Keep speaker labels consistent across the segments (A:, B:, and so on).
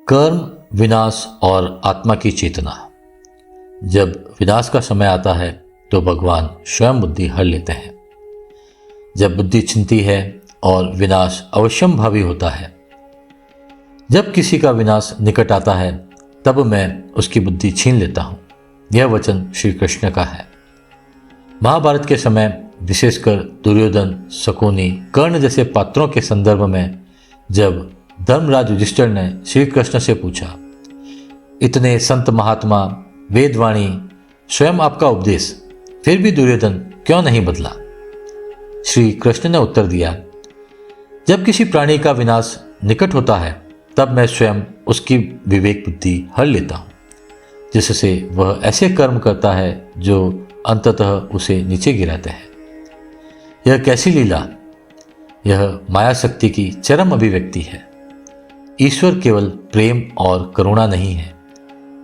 A: कर्म, विनाश और आत्मा की चेतना। जब विनाश का समय आता है तो भगवान स्वयं बुद्धि हर लेते हैं। जब बुद्धि छिनती है और विनाश अवश्यंभावी होता है, जब किसी का विनाश निकट आता है तब मैं उसकी बुद्धि छीन लेता हूँ। यह वचन श्री कृष्ण का है। महाभारत के समय विशेषकर दुर्योधन, शकुनी, कर्ण जैसे पात्रों के संदर्भ में जब धर्मराज युधिष्ठिर ने श्री कृष्ण से पूछा, इतने संत महात्मा, वेदवाणी, स्वयं आपका उपदेश, फिर भी दुर्योधन क्यों नहीं बदला? श्री कृष्ण ने उत्तर दिया, जब किसी प्राणी का विनाश निकट होता है तब मैं स्वयं उसकी विवेक बुद्धि हर लेता हूँ, जिससे वह ऐसे कर्म करता है जो अंततः उसे नीचे गिराते हैं। यह कैसी लीला! यह माया शक्ति की चरम अभिव्यक्ति है। ईश्वर केवल प्रेम और करुणा नहीं है,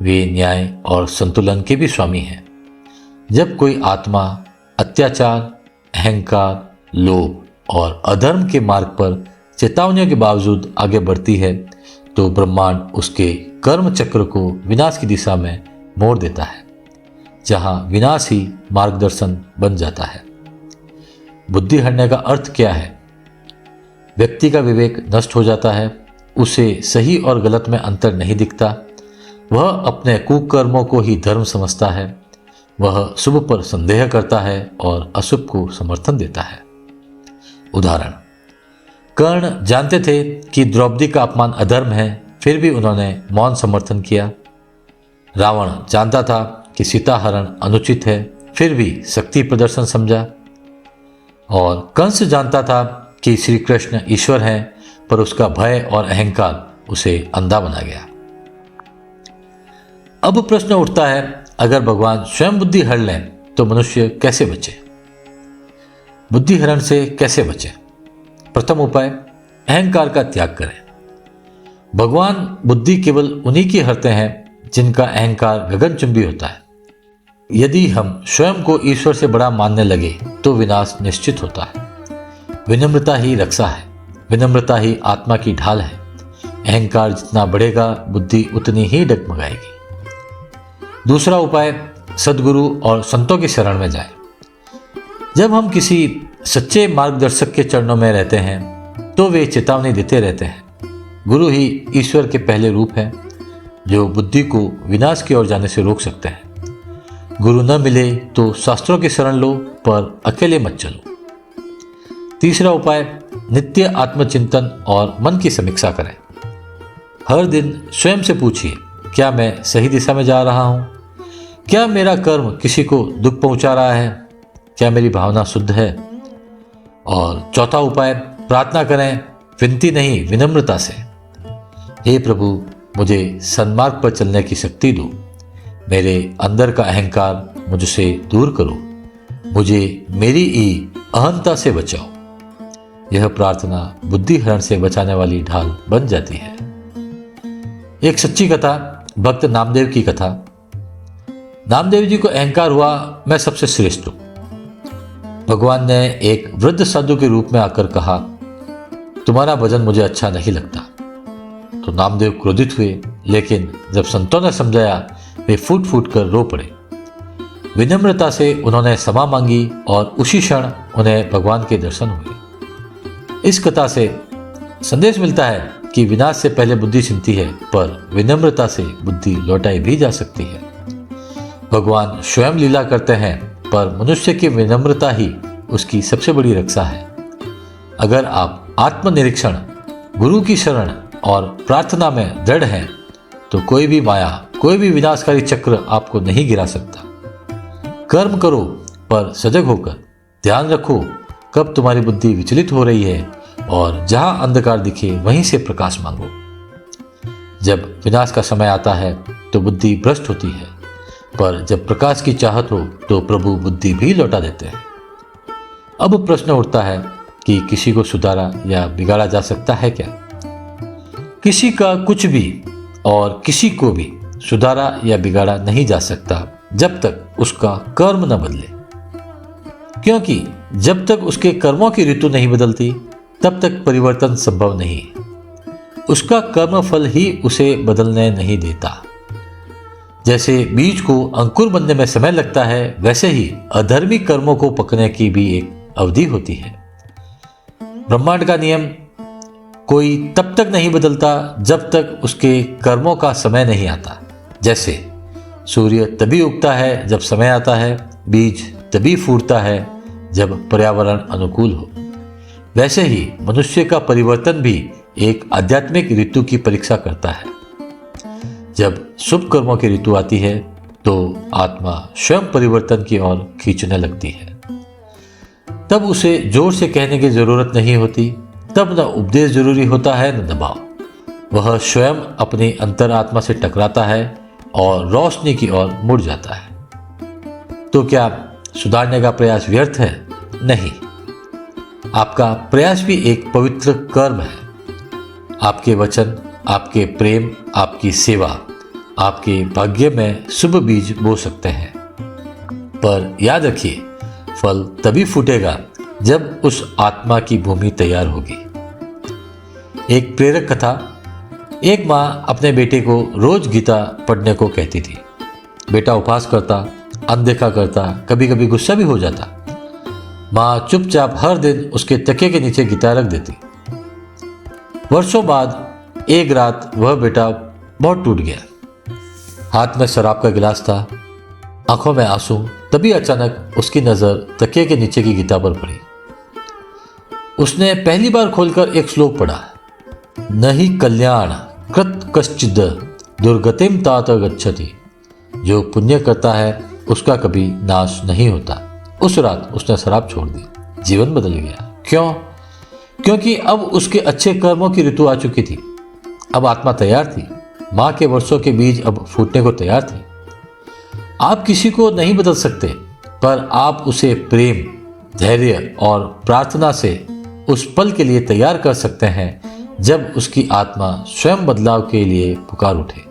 A: वे न्याय और संतुलन के भी स्वामी हैं। जब कोई आत्मा अत्याचार, अहंकार, लोभ और अधर्म के मार्ग पर चेतावनियों के बावजूद आगे बढ़ती है तो ब्रह्मांड उसके कर्म चक्र को विनाश की दिशा में मोड़ देता है, जहां विनाश ही मार्गदर्शन बन जाता है। बुद्धि हरने का अर्थ क्या है? व्यक्ति का विवेक नष्ट हो जाता है, उसे सही और गलत में अंतर नहीं दिखता, वह अपने कुकर्मों को ही धर्म समझता है, वह शुभ पर संदेह करता है और अशुभ को समर्थन देता है। उदाहरण, कर्ण जानते थे कि द्रौपदी का अपमान अधर्म है, फिर भी उन्होंने मौन समर्थन किया। रावण जानता था कि सीता हरण अनुचित है, फिर भी शक्ति प्रदर्शन समझा। और कंस जानता था कि श्री कृष्ण ईश्वर हैं, पर उसका भय और अहंकार उसे अंधा बना गया। अब प्रश्न उठता है, अगर भगवान स्वयं बुद्धि हर लें तो मनुष्य कैसे बचे? बुद्धि हरण से कैसे बचे? प्रथम उपाय, अहंकार का त्याग करें। भगवान बुद्धि केवल उन्हीं की हरते हैं जिनका अहंकार गगनचुंबी होता है। यदि हम स्वयं को ईश्वर से बड़ा मानने लगे तो विनाश निश्चित होता है। विनम्रता ही रक्षा है, विनम्रता ही आत्मा की ढाल है। अहंकार जितना बढ़ेगा, बुद्धि उतनी ही डगमगाएगी। दूसरा उपाय, सद्गुरु और संतों की शरण में जाएं। जब हम किसी सच्चे मार्गदर्शक के चरणों में रहते हैं तो वे चेतावनी देते रहते हैं। गुरु ही ईश्वर के पहले रूप हैं जो बुद्धि को विनाश की ओर जाने से रोक सकते हैं। गुरु न मिले तो शास्त्रों की शरण लो, पर अकेले मत चलो। तीसरा उपाय, नित्य आत्मचिंतन और मन की समीक्षा करें। हर दिन स्वयं से पूछिए, क्या मैं सही दिशा में जा रहा हूँ? क्या मेरा कर्म किसी को दुख पहुंचा रहा है? क्या मेरी भावना शुद्ध है? और चौथा उपाय, प्रार्थना करें, विनती नहीं, विनम्रता से। हे प्रभु, मुझे सन्मार्ग पर चलने की शक्ति दो, मेरे अंदर का अहंकार मुझसे दूर करो, मुझे मेरी ही अहंता से बचाओ। यह प्रार्थना बुद्धि हरण से बचाने वाली ढाल बन जाती है। एक सच्ची कथा, भक्त नामदेव की कथा। नामदेव जी को अहंकार हुआ, मैं सबसे श्रेष्ठ हूं। भगवान ने एक वृद्ध साधु के रूप में आकर कहा, तुम्हारा भजन मुझे अच्छा नहीं लगता। तो नामदेव क्रोधित हुए, लेकिन जब संतों ने समझाया वे फूट फूट कर रो पड़े। विनम्रता से उन्होंने क्षमा मांगी और उसी क्षण उन्हें भगवान के दर्शन हुए। इस कथा से संदेश मिलता है कि विनाश से पहले बुद्धि छिनती है, पर विनम्रता से बुद्धि लौटाई भी जा सकती है। भगवान स्वयं लीला करते हैं, पर मनुष्य की विनम्रता ही उसकी सबसे बड़ी रक्षा है। अगर आप आत्मनिरीक्षण, गुरु की शरण और प्रार्थना में दृढ़ हैं तो कोई भी माया, कोई भी विनाशकारी चक्र आपको नहीं गिरा सकता। कर्म करो, पर सजग होकर ध्यान रखो कब तुम्हारी बुद्धि विचलित हो रही है, और जहां अंधकार दिखे वहीं से प्रकाश मांगो। जब विनाश का समय आता है तो बुद्धि भ्रष्ट होती है, पर जब प्रकाश की चाहत हो तो प्रभु बुद्धि भी लौटा देते हैं। अब प्रश्न उठता है कि किसी को सुधारा या बिगाड़ा जा सकता है क्या? किसी का कुछ भी और किसी को भी सुधारा या बिगाड़ा नहीं जा सकता जब तक उसका कर्म न बदले, क्योंकि जब तक उसके कर्मों की ऋतु नहीं बदलती तब तक परिवर्तन संभव नहीं है। उसका कर्मफल ही उसे बदलने नहीं देता। जैसे बीज को अंकुर बनने में समय लगता है, वैसे ही अधर्मी कर्मों को पकने की भी एक अवधि होती है। ब्रह्मांड का नियम कोई तब तक नहीं बदलता जब तक उसके कर्मों का समय नहीं आता। जैसे सूर्य तभी उगता है जब समय आता है, बीज तभी फूटता है जब पर्यावरण अनुकूल हो, वैसे ही मनुष्य का परिवर्तन भी एक आध्यात्मिक ऋतु की परीक्षा करता है। जब शुभ कर्मों की ऋतु आती है तो आत्मा स्वयं परिवर्तन की ओर खींचने लगती है। तब उसे जोर से कहने की जरूरत नहीं होती, तब न उपदेश जरूरी होता है न दबाव। वह स्वयं अपनी अंतरात्मा से टकराता है और रोशनी की ओर मुड़ जाता है। तो क्या सुधारने का प्रयास व्यर्थ है? नहीं, आपका प्रयास भी एक पवित्र कर्म है। आपके वचन, आपके प्रेम, आपकी सेवा आपके भाग्य में शुभ बीज बो सकते हैं। पर याद रखिए, फल तभी फूटेगा जब उस आत्मा की भूमि तैयार होगी। एक प्रेरक कथा। एक माँ अपने बेटे को रोज गीता पढ़ने को कहती थी। बेटा उपवास करता, अनदेखा करता, कभी कभी गुस्सा भी हो जाता। माँ चुपचाप हर दिन उसके तकिए के नीचे गीता रख देती। वर्षों बाद एक रात वह बेटा बहुत टूट गया। हाथ में शराब का गिलास था, आंखों में आंसू। तभी अचानक उसकी नजर तकिए के नीचे की गीता पर पड़ी। उसने पहली बार खोलकर एक श्लोक पढ़ा, न ही कल्याण कृत कश्चिद दुर्गतिम तात गच्छति। जो पुण्य करता है उसका कभी नाश नहीं होता। उस रात उसने शराब छोड़ दी, जीवन बदल गया। क्यों? क्योंकि अब उसके अच्छे कर्मों की ऋतु आ चुकी थी। अब आत्मा तैयार थी। माँ के वर्षों के बीज अब फूटने को तैयार थे। आप किसी को नहीं बदल सकते, पर आप उसे प्रेम, धैर्य और प्रार्थना से उस पल के लिए तैयार कर सकते हैं जब उसकी आत्मा स्वयं बदलाव के लिए पुकार उठे।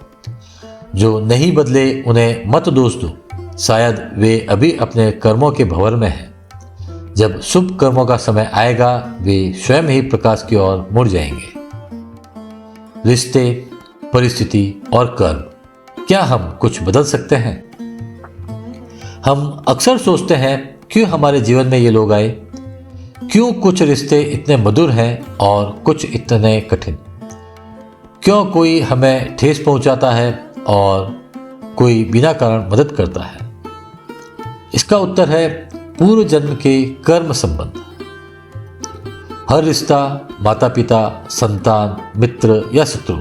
A: जो नहीं बदले उन्हें मत दोष दो, शायद वे अभी अपने कर्मों के भंवर में हैं। जब शुभ कर्मों का समय आएगा वे स्वयं ही प्रकाश की ओर मुड़ जाएंगे। रिश्ते, परिस्थिति और कर्म, क्या हम कुछ बदल सकते हैं? हम अक्सर सोचते हैं, क्यों हमारे जीवन में ये लोग आए? क्यों कुछ रिश्ते इतने मधुर हैं और कुछ इतने कठिन? क्यों कोई हमें ठेस पहुंचाता है और कोई बिना कारण मदद करता है? इसका उत्तर है पूर्व जन्म के कर्म संबंध। हर रिश्ता, माता पिता, संतान, मित्र या शत्रु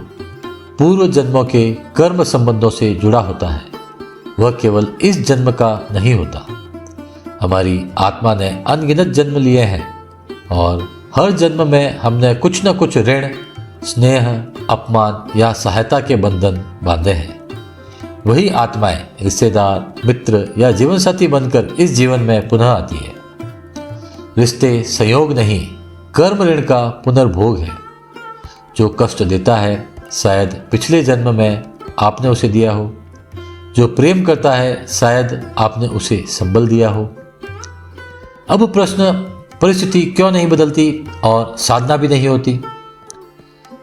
A: पूर्व जन्मों के कर्म संबंधों से जुड़ा होता है। वह केवल इस जन्म का नहीं होता। हमारी आत्मा ने अनगिनत जन्म लिए हैं और हर जन्म में हमने कुछ न कुछ ऋण, स्नेह, अपमान या सहायता के बंधन बांधे हैं। वही आत्माएं रिश्तेदार, मित्र या जीवन साथी बनकर इस जीवन में पुनः आती है। रिश्ते संयोग नहीं, कर्म ऋण का पुनर्भोग है। जो कष्ट देता है शायद पिछले जन्म में आपने उसे दिया हो। जो प्रेम करता है शायद आपने उसे संबल दिया हो। अब प्रश्न, परिस्थिति क्यों नहीं बदलती और साधना भी नहीं होती?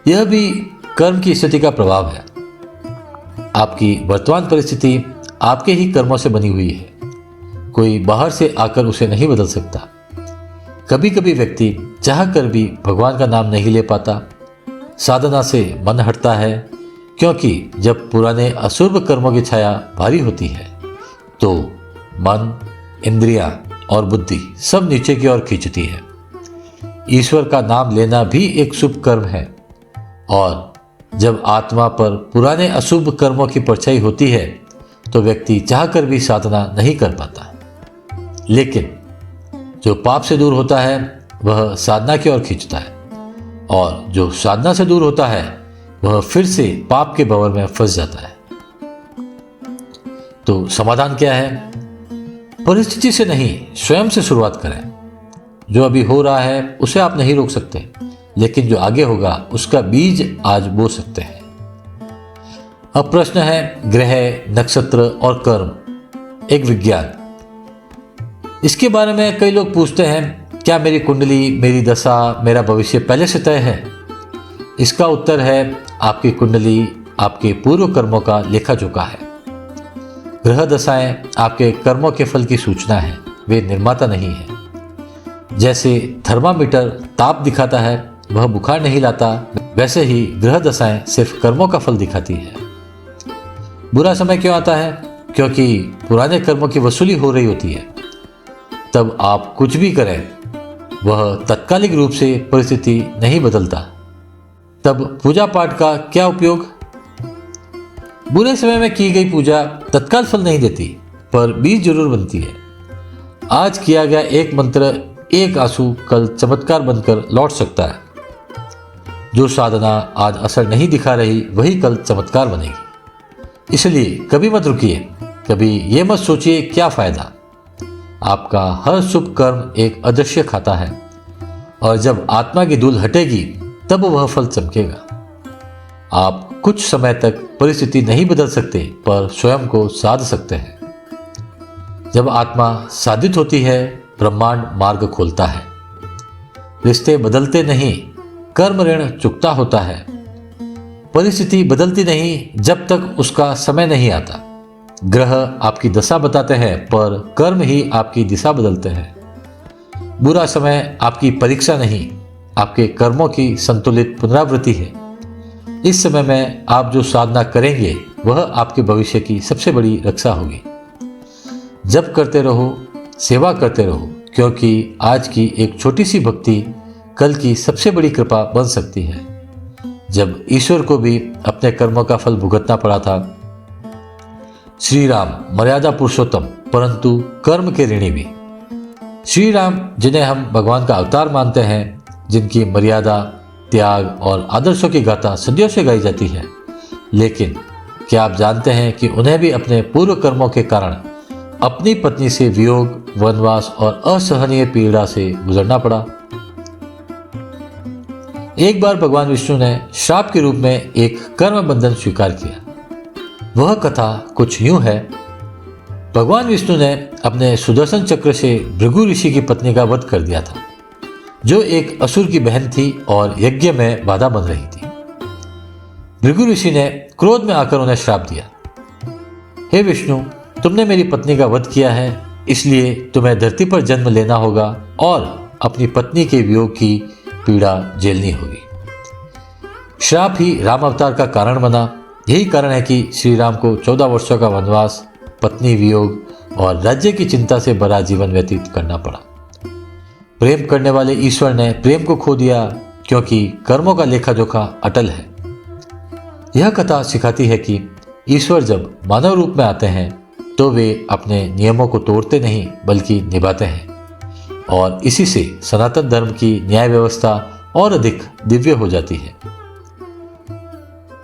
A: यह भी कर्म की स्थिति का प्रभाव है। आपकी वर्तमान परिस्थिति आपके ही कर्मों से बनी हुई है। कोई बाहर से आकर उसे नहीं बदल सकता। कभी कभी व्यक्ति चाहकर भी भगवान का नाम नहीं ले पाता। साधना से मन हटता है, क्योंकि जब पुराने अशुभ कर्मों की छाया भारी होती है तो मन, इंद्रियां और बुद्धि सब नीचे की ओर खींचती है। ईश्वर का नाम लेना भी एक शुभ कर्म है, और जब आत्मा पर पुराने अशुभ कर्मों की परछाई होती है तो व्यक्ति चाहकर भी साधना नहीं कर पाता। लेकिन जो पाप से दूर होता है वह साधना की ओर खींचता है, और जो साधना से दूर होता है वह फिर से पाप के भंवर में फंस जाता है। तो समाधान क्या है? परिस्थिति से नहीं, स्वयं से शुरुआत करें। जो अभी हो रहा है उसे आप नहीं रोक सकते, लेकिन जो आगे होगा उसका बीज आज बो सकते हैं। अब प्रश्न है, ग्रह, नक्षत्र और कर्म एक विज्ञान। इसके बारे में कई लोग पूछते हैं, क्या मेरी कुंडली, मेरी दशा, मेरा भविष्य पहले से तय है? इसका उत्तर है आपकी कुंडली आपके पूर्व कर्मों का लेखा जोखा है। ग्रह दशाएं आपके कर्मों के फल की सूचना है, वे निर्माता नहीं है। जैसे थर्मामीटर ताप दिखाता है, वह बुखार नहीं लाता, वैसे ही ग्रह दशाएं सिर्फ कर्मों का फल दिखाती है। बुरा समय क्यों आता है? क्योंकि पुराने कर्मों की वसूली हो रही होती है। तब आप कुछ भी करें, वह तात्कालिक रूप से परिस्थिति नहीं बदलता। तब पूजा पाठ का क्या उपयोग? बुरे समय में की गई पूजा तत्काल फल नहीं देती, पर बीज जरूर बनती है। आज किया गया एक मंत्र, एक आंसू कल चमत्कार बनकर लौट सकता है। जो साधना आज असर नहीं दिखा रही, वही कल चमत्कार बनेगी। इसलिए कभी मत रुकिए, कभी ये मत सोचिए क्या फायदा। आपका हर शुभ कर्म एक अदृश्य खाता है, और जब आत्मा की धूल हटेगी तब वह फल चमकेगा। आप कुछ समय तक परिस्थिति नहीं बदल सकते, पर स्वयं को साध सकते हैं। जब आत्मा साधित होती है, ब्रह्मांड मार्ग खोलता है। रिश्ते बदलते नहीं, कर्म ऋण चुकता होता है। परिस्थिति बदलती नहीं जब तक उसका समय नहीं आता। ग्रह आपकी दशा बताते हैं, पर कर्म ही आपकी दिशा बदलते हैं। बुरा समय आपकी परीक्षा नहीं, आपके कर्मों की संतुलित पुनरावृत्ति है। इस समय में आप जो साधना करेंगे, वह आपके भविष्य की सबसे बड़ी रक्षा होगी। जप करते रहो, सेवा करते रहो, क्योंकि आज की एक छोटी सी भक्ति कल की सबसे बड़ी कृपा बन सकती है। जब ईश्वर को भी अपने कर्मों का फल भुगतना पड़ा था, श्री राम मर्यादा पुरुषोत्तम परंतु कर्म के ऋणी भी। श्री राम, जिन्हें हम भगवान का अवतार मानते हैं, जिनकी मर्यादा, त्याग और आदर्शों की गाथा सदियों से गाई जाती है, लेकिन क्या आप जानते हैं कि उन्हें भी अपने पूर्व कर्मों के कारण अपनी पत्नी से वियोग, वनवास और असहनीय पीड़ा से गुजरना पड़ा। एक बार भगवान विष्णु ने श्राप के रूप में एक कर्म बंधन स्वीकार किया। वह कथा कुछ यूं है। भगवान विष्णु ने अपने सुदर्शन चक्र से भृगु ऋषि की पत्नी का वध कर दिया था, जो एक असुर की बहन थी और यज्ञ में बाधा बन रही थी। भृगु ऋषि ने क्रोध में आकर उन्हें श्राप दिया, हे विष्णु, तुमने मेरी पत्नी का वध किया है, इसलिए तुम्हें धरती पर जन्म लेना होगा और अपनी पत्नी के वियोग की पीड़ा झेलनी होगी। श्राप ही राम अवतार का कारण बना। यही कारण है कि श्री राम को 14 वर्षों का वनवास, पत्नी वियोग और राज्य की चिंता से भरा जीवन व्यतीत करना पड़ा। प्रेम करने वाले ईश्वर ने प्रेम को खो दिया, क्योंकि कर्मों का लेखा जोखा अटल है। यह कथा सिखाती है कि ईश्वर जब मानव रूप में आते हैं, तो वे अपने नियमों को तोड़ते नहीं बल्कि निभाते हैं, और इसी से सनातन धर्म की न्याय व्यवस्था और अधिक दिव्य हो जाती है।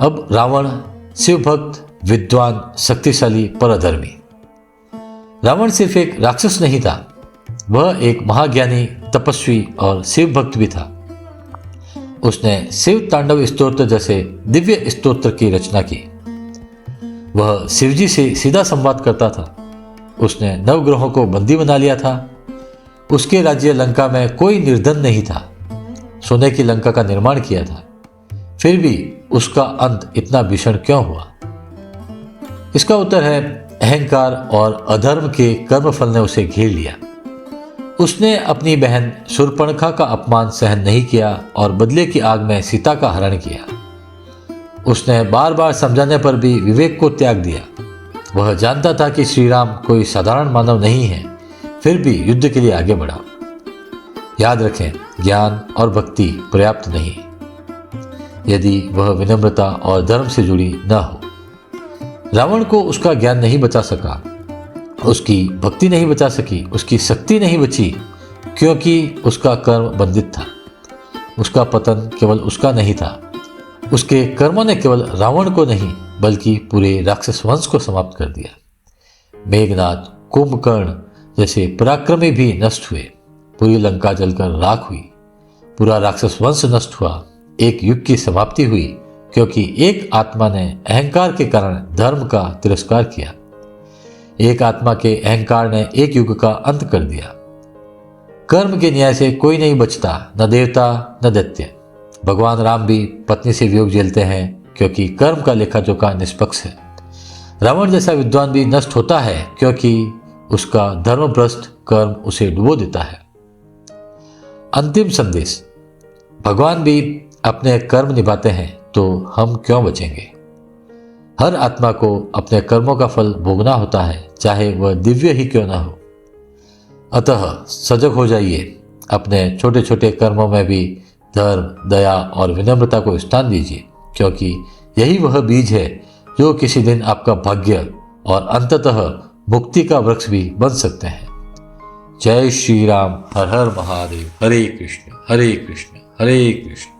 A: अब रावण शिव भक्त, विद्वान, शक्तिशाली पर अधर्मी। रावण सिर्फ एक राक्षस नहीं था, वह एक महाज्ञानी, तपस्वी और शिव भक्त भी था। उसने शिव तांडव स्तोत्र जैसे दिव्य स्तोत्र की रचना की। वह शिवजी से सीधा संवाद करता था। उसने नवग्रहों को बंदी बना लिया था। उसके राज्य लंका में कोई निर्धन नहीं था। सोने की लंका का निर्माण किया था। फिर भी उसका अंत इतना भीषण क्यों हुआ? इसका उत्तर है अहंकार और अधर्म के कर्मफल ने उसे घेर लिया। उसने अपनी बहन शूर्पणखा का अपमान सहन नहीं किया और बदले की आग में सीता का हरण किया। उसने बार बार समझाने पर भी विवेक को त्याग दिया। वह जानता था कि श्री राम कोई साधारण मानव नहीं है, फिर भी युद्ध के लिए आगे बढ़ा। याद रखें, ज्ञान और भक्ति पर्याप्त नहीं यदि वह विनम्रता और धर्म से जुड़ी न हो। रावण को उसका ज्ञान नहीं बचा सका, उसकी भक्ति नहीं बचा सकी, उसकी शक्ति नहीं बची, क्योंकि उसका कर्म बंधित था। उसका पतन केवल उसका नहीं था, उसके कर्मों ने केवल रावण को नहीं बल्कि पूरे राक्षस वंश को समाप्त कर दिया। मेघनाद, कुंभकर्ण जैसे पराक्रमी भी नष्ट हुए। पूरी लंका जलकर राख हुई। पूरा राक्षस वंश नष्ट हुआ। एक युग की समाप्ति हुई, क्योंकि एक आत्मा ने अहंकार के कारण धर्म का तिरस्कार किया। एक आत्मा के अहंकार ने एक युग का अंत कर दिया। कर्म के न्याय से कोई नहीं बचता, न देवता न दैत्य। भगवान राम भी पत्नी से वियोग झेलते हैं क्योंकि कर्म का लेखा जोखा निष्पक्ष है। रावण जैसा विद्वान भी नष्ट होता है क्योंकि उसका धर्मभ्रष्ट कर्म उसे डुबो देता है। अंतिम संदेश, भगवान भी अपने कर्म निभाते हैं तो हम क्यों बचेंगे। हर आत्मा को अपने कर्मों का फल भोगना होता है, चाहे वह दिव्य ही क्यों ना हो। अतः सजग हो जाइए, अपने छोटे छोटे कर्मों में भी धर्म, दया और विनम्रता को स्थान दीजिए, क्योंकि यही वह बीज है जो किसी दिन आपका भाग्य और अंततः मुक्ति का वृक्ष भी बन सकते हैं। जय श्री राम। हर हर महादेव। हरे कृष्ण हरे कृष्ण हरे कृष्ण।